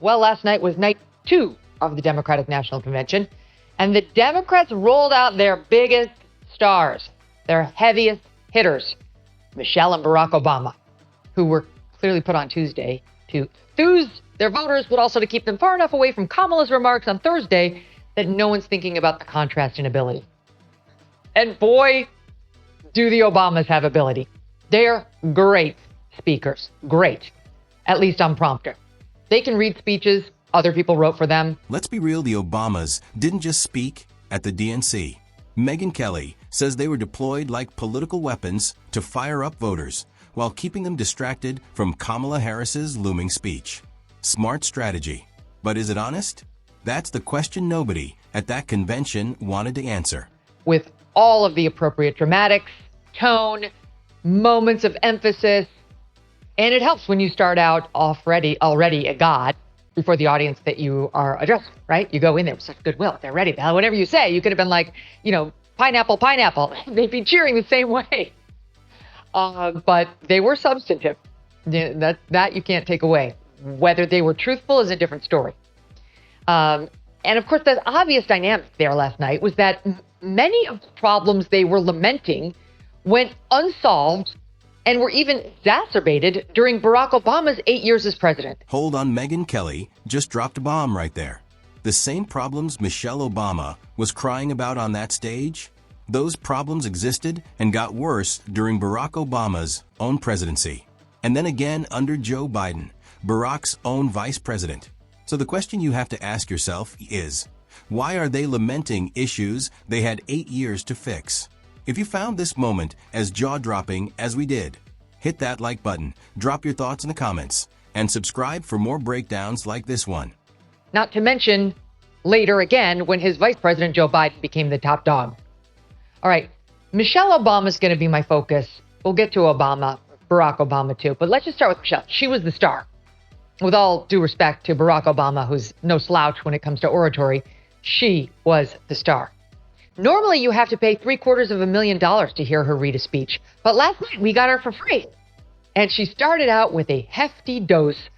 Well, last night was night 2 of the Democratic National Convention, and the Democrats rolled out their biggest stars, their heaviest hitters, Michelle and Barack Obama, who were clearly put on Tuesday to enthuse their voters, but also to keep them far enough away from Kamala's remarks on Thursday that no one's thinking about the contrast in ability. And boy, do the Obamas have ability. They're great speakers. Great. At least on prompter. They can read speeches other people wrote for them. Let's be real, the Obamas didn't just speak at the DNC. Megyn Kelly says they were deployed like political weapons to fire up voters while keeping them distracted from Kamala Harris's looming speech. Smart strategy. But is it honest? That's the question nobody at that convention wanted to answer. With all of the appropriate dramatics, tone, moments of emphasis, and it helps when you start out already a god before the audience that you are addressing, right? You go in there with such goodwill. They're ready. Whatever you say, you could have been like, pineapple, pineapple. They'd be cheering the same way. But they were substantive. That you can't take away. Whether they were truthful is a different story. And of course, the obvious dynamic there last night was that many of the problems they were lamenting went unsolved and were even exacerbated during Barack Obama's 8 years as president. Hold on, Megyn Kelly just dropped a bomb right there. The same problems Michelle Obama was crying about on that stage, those problems existed and got worse during Barack Obama's own presidency. And then again under Joe Biden, Barack's own vice president. So the question you have to ask yourself is, why are they lamenting issues they had 8 years to fix? If you found this moment as jaw-dropping as we did, hit that like button, drop your thoughts in the comments, and subscribe for more breakdowns like this one. Not to mention, later again, when his vice president, Joe Biden, became the top dog. All right, Michelle Obama is going to be my focus. We'll get to Barack Obama too, but let's just start with Michelle. She was the star. With all due respect to Barack Obama, who's no slouch when it comes to oratory, she was the star. Normally, you have to pay $750,000 to hear her read a speech. But last night, we got her for free. And she started out with a hefty dose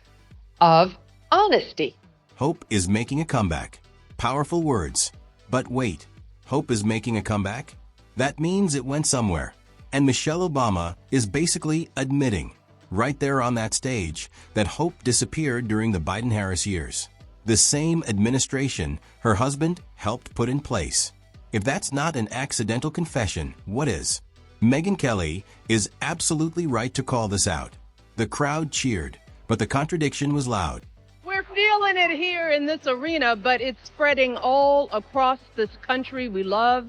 of honesty. Hope is making a comeback. Powerful words. But wait, hope is making a comeback? That means it went somewhere. And Michelle Obama is basically admitting, right there on that stage, that hope disappeared during the Biden-Harris years. The same administration her husband helped put in place. If that's not an accidental confession, what is? Megyn Kelly is absolutely right to call this out. The crowd cheered, but the contradiction was loud. We're feeling it here in this arena, but it's spreading all across this country we love.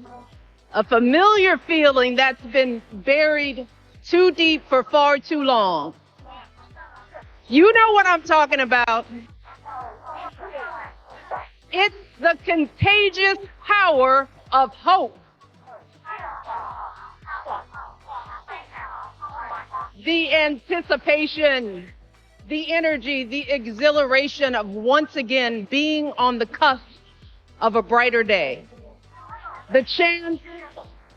A familiar feeling that's been buried too deep for far too long. You know what I'm talking about. It's the contagious power of hope. The anticipation, the energy, the exhilaration of once again being on the cusp of a brighter day. The chance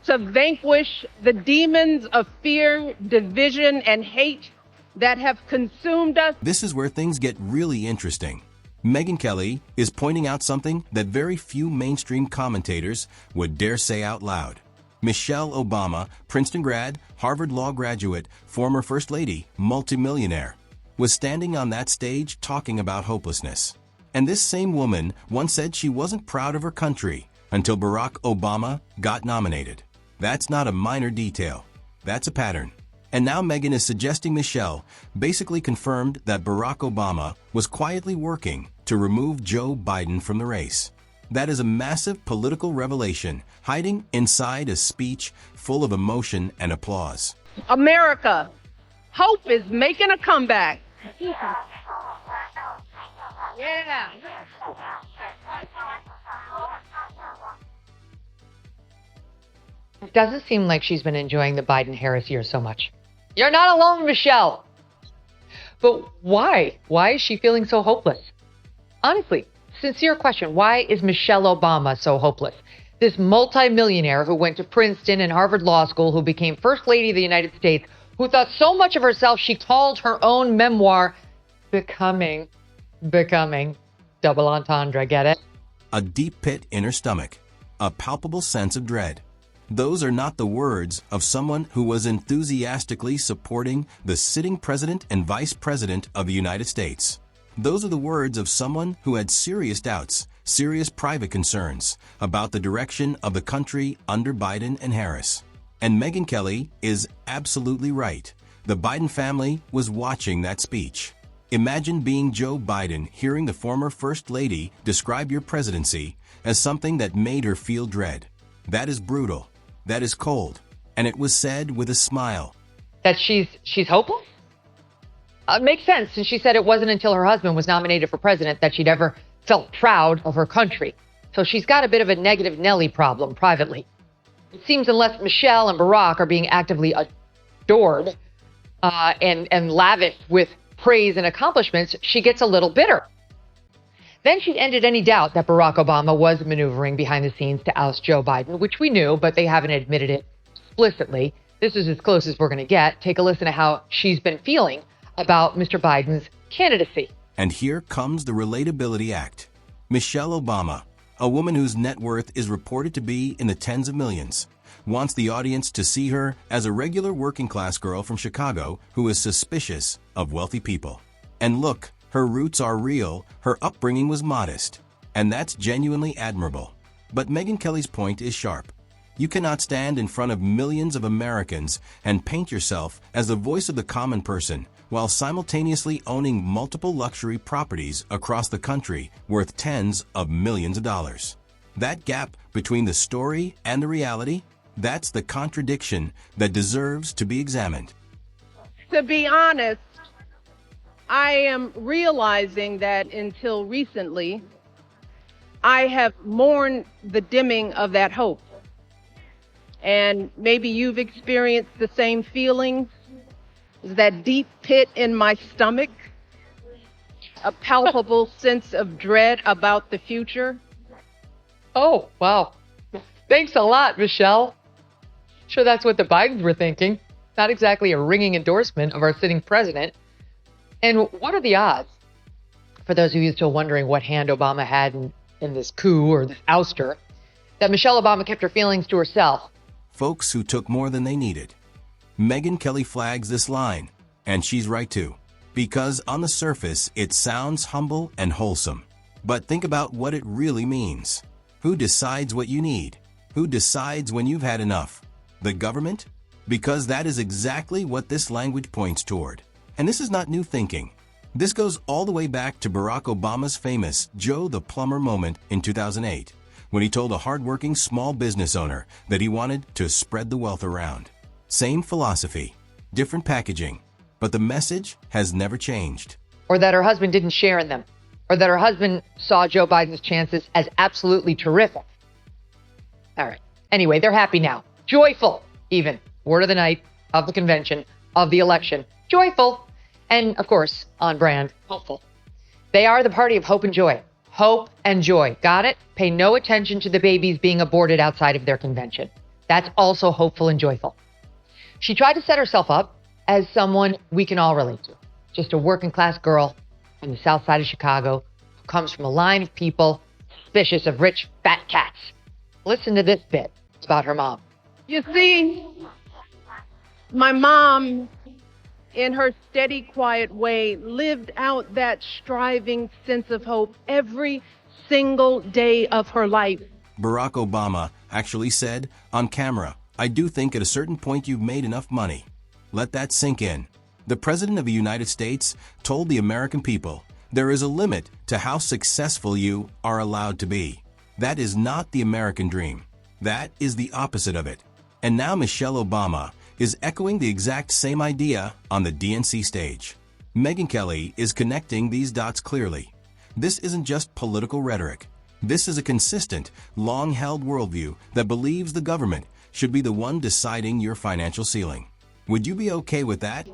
to vanquish the demons of fear, division, and hate that have consumed us. This is where things get really interesting. Megyn Kelly is pointing out something that very few mainstream commentators would dare say out loud. Michelle Obama, Princeton grad, Harvard Law graduate, former First Lady, multimillionaire, was standing on that stage talking about hopelessness. And this same woman once said she wasn't proud of her country until Barack Obama got nominated. That's not a minor detail. That's a pattern. And now Megyn is suggesting Michelle basically confirmed that Barack Obama was quietly working to remove Joe Biden from the race. That is a massive political revelation hiding inside a speech full of emotion and applause. America, hope is making a comeback. Yeah. It doesn't seem like she's been enjoying the Biden-Harris years so much. You're not alone, Michelle. But why? Why is she feeling so hopeless? Honestly, sincere question. Why is Michelle Obama so hopeless? This multimillionaire who went to Princeton and Harvard Law School, who became First Lady of the United States, who thought so much of herself she called her own memoir Becoming. becoming. Double entendre, get it? A deep pit in her stomach, a palpable sense of dread. Those are not the words of someone who was enthusiastically supporting the sitting president and vice president of the United States. Those are the words of someone who had serious doubts, serious private concerns about the direction of the country under Biden and Harris. And Megyn Kelly is absolutely right. The Biden family was watching that speech. Imagine being Joe Biden, hearing the former First Lady describe your presidency as something that made her feel dread. That is brutal. That is cold. And it was said with a smile. That she's hopeless? Makes sense, since she said it wasn't until her husband was nominated for president that she'd ever felt proud of her country. So she's got a bit of a negative Nelly problem privately. It seems unless Michelle and Barack are being actively adored and lavished with praise and accomplishments, she gets a little bitter. Then she ended any doubt that Barack Obama was maneuvering behind the scenes to oust Joe Biden, which we knew, but they haven't admitted it explicitly. This is as close as we're going to get. Take a listen to how she's been feeling about Mr. Biden's candidacy. And here comes the Relatability Act. Michelle Obama, a woman whose net worth is reported to be in the tens of millions, wants the audience to see her as a regular working-class girl from Chicago who is suspicious of wealthy people. And look, her roots are real, her upbringing was modest, and that's genuinely admirable. But Megyn Kelly's point is sharp. You cannot stand in front of millions of Americans and paint yourself as the voice of the common person while simultaneously owning multiple luxury properties across the country worth tens of millions of dollars. That gap between the story and the reality, that's the contradiction that deserves to be examined. To be honest, I am realizing that until recently, I have mourned the dimming of that hope. And maybe you've experienced the same feelings, that deep pit in my stomach, a palpable sense of dread about the future. Oh, wow. Thanks a lot, Michelle. Sure, that's what the Bidens were thinking. Not exactly a ringing endorsement of our sitting president. And what are the odds, for those of you still wondering what hand Obama had in this coup or this ouster, that Michelle Obama kept her feelings to herself? Folks who took more than they needed. Megyn Kelly flags this line, and she's right too, because on the surface it sounds humble and wholesome. But think about what it really means. Who decides what you need? Who decides when you've had enough? The government? Because that is exactly what this language points toward. And this is not new thinking. This goes all the way back to Barack Obama's famous Joe the Plumber moment in 2008, when he told a hardworking small business owner that he wanted to spread the wealth around. Same philosophy, different packaging, but the message has never changed. Or that her husband didn't share in them. Or that her husband saw Joe Biden's chances as absolutely terrific. All right. Anyway, they're happy now. Joyful, even. Word of the night, of the convention, of the election. Joyful. And, of course, on brand, hopeful. They are the party of hope and joy. Hope and joy. Got it? Pay no attention to the babies being aborted outside of their convention. That's also hopeful and joyful. She tried to set herself up as someone we can all relate to. Just a working class girl on the south side of Chicago who comes from a line of people suspicious of rich, fat cats. Listen to this bit. It's about her mom. You see, my mom, in her steady, quiet way, lived out that striving sense of hope every single day of her life. Barack Obama actually said on camera, "I do think at a certain point you've made enough money." Let that sink in. The President of the United States told the American people there is a limit to how successful you are allowed to be. That is not the American dream. That is the opposite of it. And now Michelle Obama is echoing the exact same idea on the DNC stage. Megyn Kelly is connecting these dots clearly. This isn't just political rhetoric. This is a consistent, long-held worldview that believes the government should be the one deciding your financial ceiling. Would you be okay with that?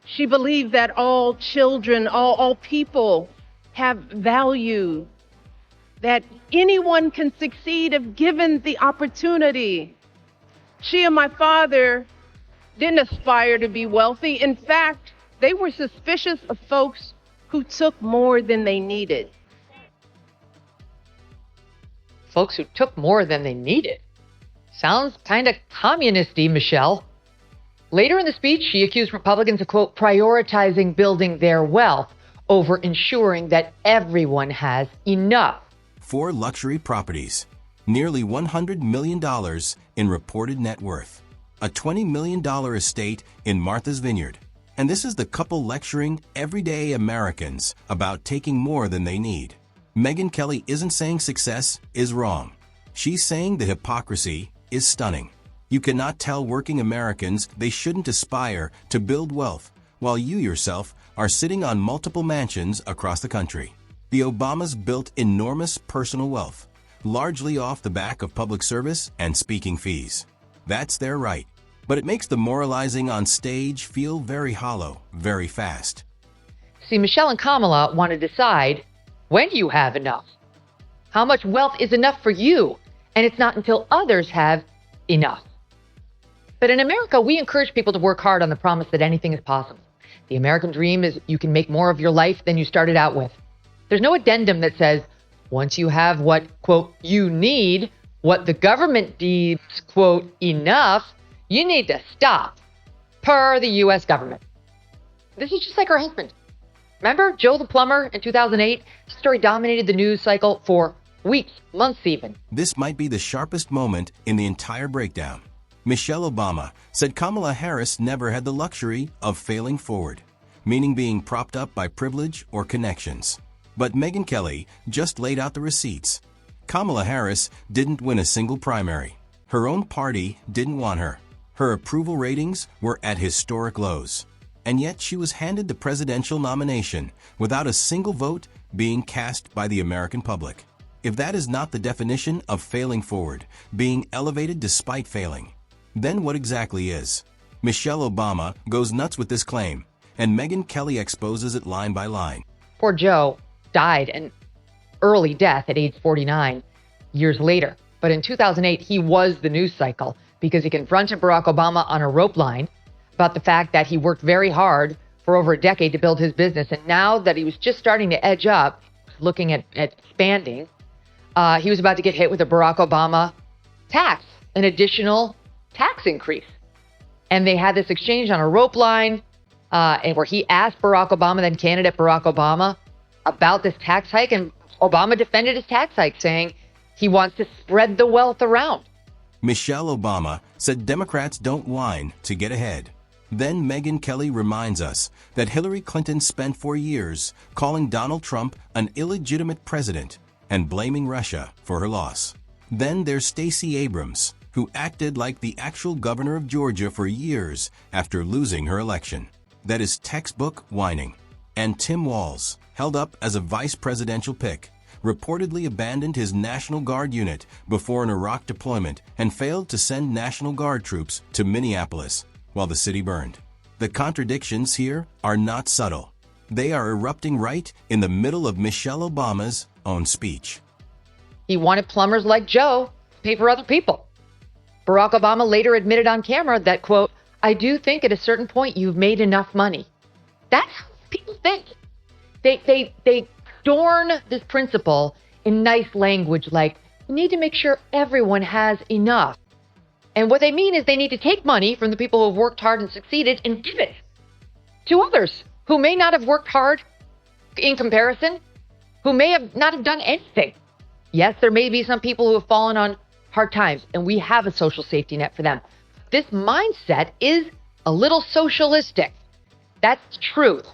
She believed that all children, all people have value, that anyone can succeed if given the opportunity. She and my father didn't aspire to be wealthy. In fact, they were suspicious of folks who took more than they needed. Folks who took more than they needed. Sounds kind of communist-y, Michelle. Later in the speech, she accused Republicans of, quote, prioritizing building their wealth over ensuring that everyone has enough. 4 luxury properties, nearly $100 million in reported net worth, a $20 million estate in Martha's Vineyard. And this is the couple lecturing everyday Americans about taking more than they need. Megyn Kelly isn't saying success is wrong. She's saying the hypocrisy is stunning. You cannot tell working Americans they shouldn't aspire to build wealth while you yourself are sitting on multiple mansions across the country. The Obamas built enormous personal wealth, largely off the back of public service and speaking fees. That's their right, but it makes the moralizing on stage feel very hollow, very fast. See, Michelle and Kamala want to decide when you have enough. How much wealth is enough for you? And it's not until others have enough. But in America, we encourage people to work hard on the promise that anything is possible. The American dream is you can make more of your life than you started out with. There's no addendum that says, once you have what, quote, you need, what the government deems, quote, enough, you need to stop, per the U.S. government. This is just like her husband. Remember Joe the plumber in 2008? The story dominated the news cycle for weeks, months even. This might be the sharpest moment in the entire breakdown. Michelle Obama said Kamala Harris never had the luxury of failing forward, meaning being propped up by privilege or connections. But Megyn Kelly just laid out the receipts. Kamala Harris didn't win a single primary. Her own party didn't want her. Her approval ratings were at historic lows. And yet she was handed the presidential nomination without a single vote being cast by the American public. If that is not the definition of failing forward, being elevated despite failing, then what exactly is? Michelle Obama goes nuts with this claim, and Megyn Kelly exposes it line by line. Poor Joe died an early death at age 49 years later. But in 2008, he was the news cycle because he confronted Barack Obama on a rope line about the fact that he worked very hard for over a decade to build his business. And now that he was just starting to edge up, looking at expanding, he was about to get hit with a Barack Obama tax, an additional tax increase. And they had this exchange on a rope line and where he asked Barack Obama, then candidate Barack Obama, about this tax hike. And Obama defended his tax hike, saying he wants to spread the wealth around. Michelle Obama said Democrats don't whine to get ahead. Then Megyn Kelly reminds us that Hillary Clinton spent 4 years calling Donald Trump an illegitimate president and blaming Russia for her loss. Then there's Stacey Abrams, who acted like the actual governor of Georgia for years after losing her election. That is textbook whining. And Tim Walz, held up as a vice presidential pick, reportedly abandoned his National Guard unit before an Iraq deployment and failed to send National Guard troops to Minneapolis while the city burned. The contradictions here are not subtle. They are erupting right in the middle of Michelle Obama's own speech. He wanted plumbers like Joe to pay for other people. Barack Obama later admitted on camera that, quote, I do think at a certain point you've made enough money. That's how people think. They adorn this principle in nice language like, we need to make sure everyone has enough. And what they mean is they need to take money from the people who have worked hard and succeeded and give it to others who may not have worked hard in comparison, who may have not have done anything. Yes, there may be some people who have fallen on hard times, and we have a social safety net for them. This mindset is a little socialistic. That's truth.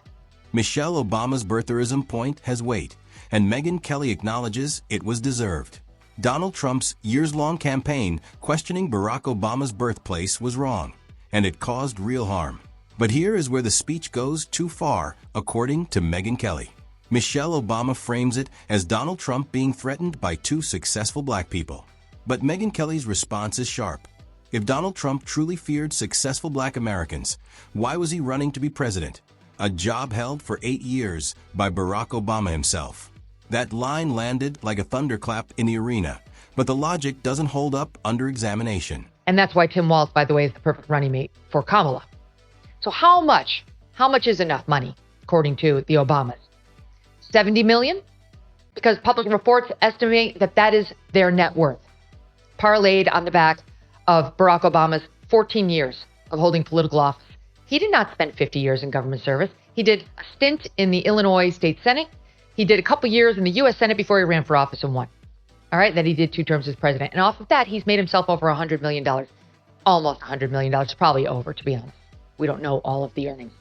Michelle Obama's birtherism point has weight, and Megyn Kelly acknowledges it was deserved. Donald Trump's years-long campaign questioning Barack Obama's birthplace was wrong, and it caused real harm. But here is where the speech goes too far, according to Megyn Kelly. Michelle Obama frames it as Donald Trump being threatened by 2 successful black people. But Megyn Kelly's response is sharp. If Donald Trump truly feared successful black Americans, why was he running to be president? A job held for 8 years by Barack Obama himself. That line landed like a thunderclap in the arena, but the logic doesn't hold up under examination. And that's why Tim Walz, by the way, is the perfect running mate for Kamala. So how much is enough money, according to the Obamas? $70 million, because public reports estimate that that is their net worth, parlayed on the back of Barack Obama's 14 years of holding political office. He did not spend 50 years in government service. He did a stint in the Illinois State Senate. He did a couple years in the U.S. Senate before he ran for office and won. All right, then he did 2 terms as president. And off of that, he's made himself over $100 million. Almost $100 million, probably over, to be honest. We don't know all of the earnings.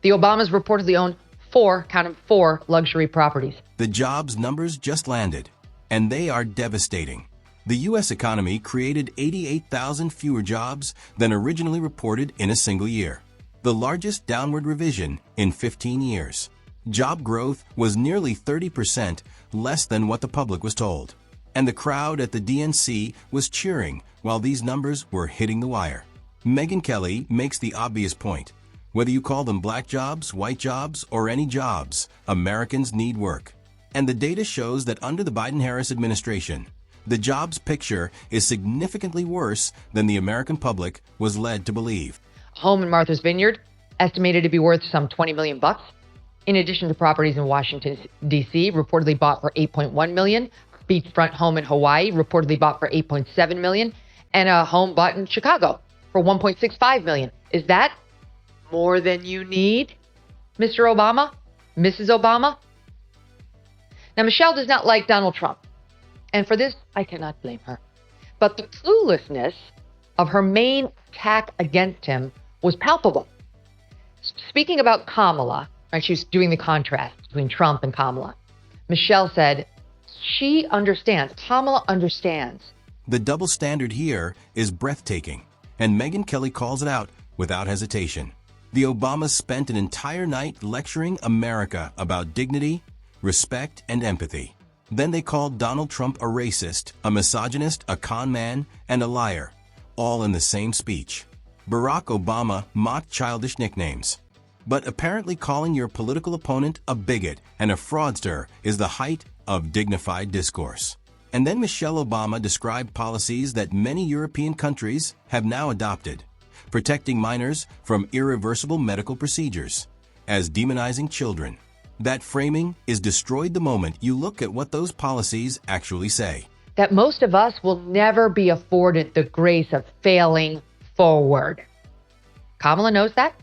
The Obamas reportedly own 4 luxury properties. The jobs numbers just landed, and they are devastating. The U.S. economy created 88,000 fewer jobs than originally reported in a single year, the largest downward revision in 15 years. Job growth was nearly 30% less than what the public was told, and the crowd at the DNC was cheering while these numbers were hitting the wire. Megyn Kelly makes the obvious point. Whether you call them black jobs, white jobs, or any jobs, Americans need work. And the data shows that under the Biden-Harris administration, the jobs picture is significantly worse than the American public was led to believe. A home in Martha's Vineyard, estimated to be worth some $20 million, in addition to properties in Washington, D.C., reportedly bought for $8.1 million, beachfront home in Hawaii, reportedly bought for $8.7 million, and a home bought in Chicago for $1.65 million. Is that more than you need, Mr. Obama, Mrs. Obama? Now, Michelle does not like Donald Trump, and for this, I cannot blame her. But the cluelessness of her main attack against him was palpable. Speaking about Kamala, right, she was doing the contrast between Trump and Kamala. Michelle said, she understands, Kamala understands. The double standard here is breathtaking, and Megyn Kelly calls it out without hesitation. The Obamas spent an entire night lecturing America about dignity, respect, and empathy. Then they called Donald Trump a racist, a misogynist, a con man, and a liar, all in the same speech. Barack Obama mocked childish nicknames. But apparently calling your political opponent a bigot and a fraudster is the height of dignified discourse. And then Michelle Obama described policies that many European countries have now adopted, protecting minors from irreversible medical procedures, as demonizing children. That framing is destroyed the moment you look at what those policies actually say. That most of us will never be afforded the grace of failing forward. Kamala knows that.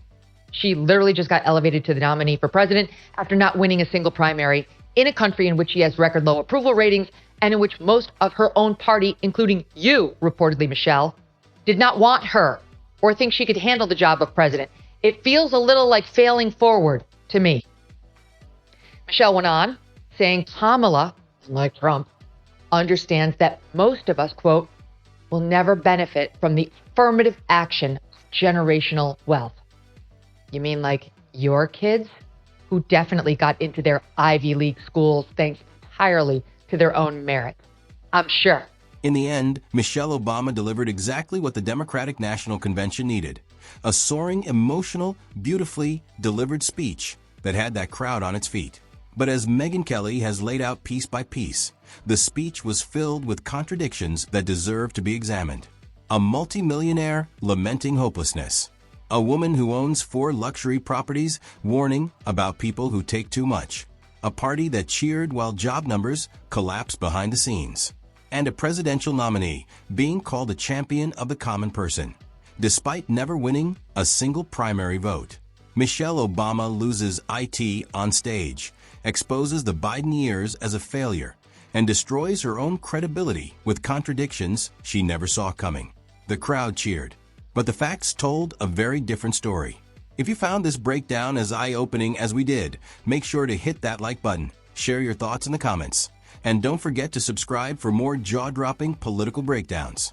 She literally just got elevated to the nominee for president after not winning a single primary in a country in which she has record low approval ratings and in which most of her own party, including you, reportedly, Michelle, did not want her or think she could handle the job of president. It feels a little like failing forward to me. Michelle went on, saying Kamala, like Trump, understands that most of us, quote, will never benefit from the affirmative action of generational wealth. You mean like your kids, who definitely got into their Ivy League schools thanks entirely to their own merit? I'm sure. In the end, Michelle Obama delivered exactly what the Democratic National Convention needed. A soaring, emotional, beautifully delivered speech that had that crowd on its feet. But as Megyn Kelly has laid out piece by piece, the speech was filled with contradictions that deserve to be examined. A multimillionaire lamenting hopelessness. A woman who owns 4 luxury properties warning about people who take too much. A party that cheered while job numbers collapsed behind the scenes. And a presidential nominee being called a champion of the common person, despite never winning a single primary vote. Michelle Obama loses IT on stage, exposes the Biden years as a failure, and destroys her own credibility with contradictions she never saw coming. The crowd cheered, but the facts told a very different story. If you found this breakdown as eye-opening as we did, make sure to hit that like button, share your thoughts in the comments, and don't forget to subscribe for more jaw-dropping political breakdowns.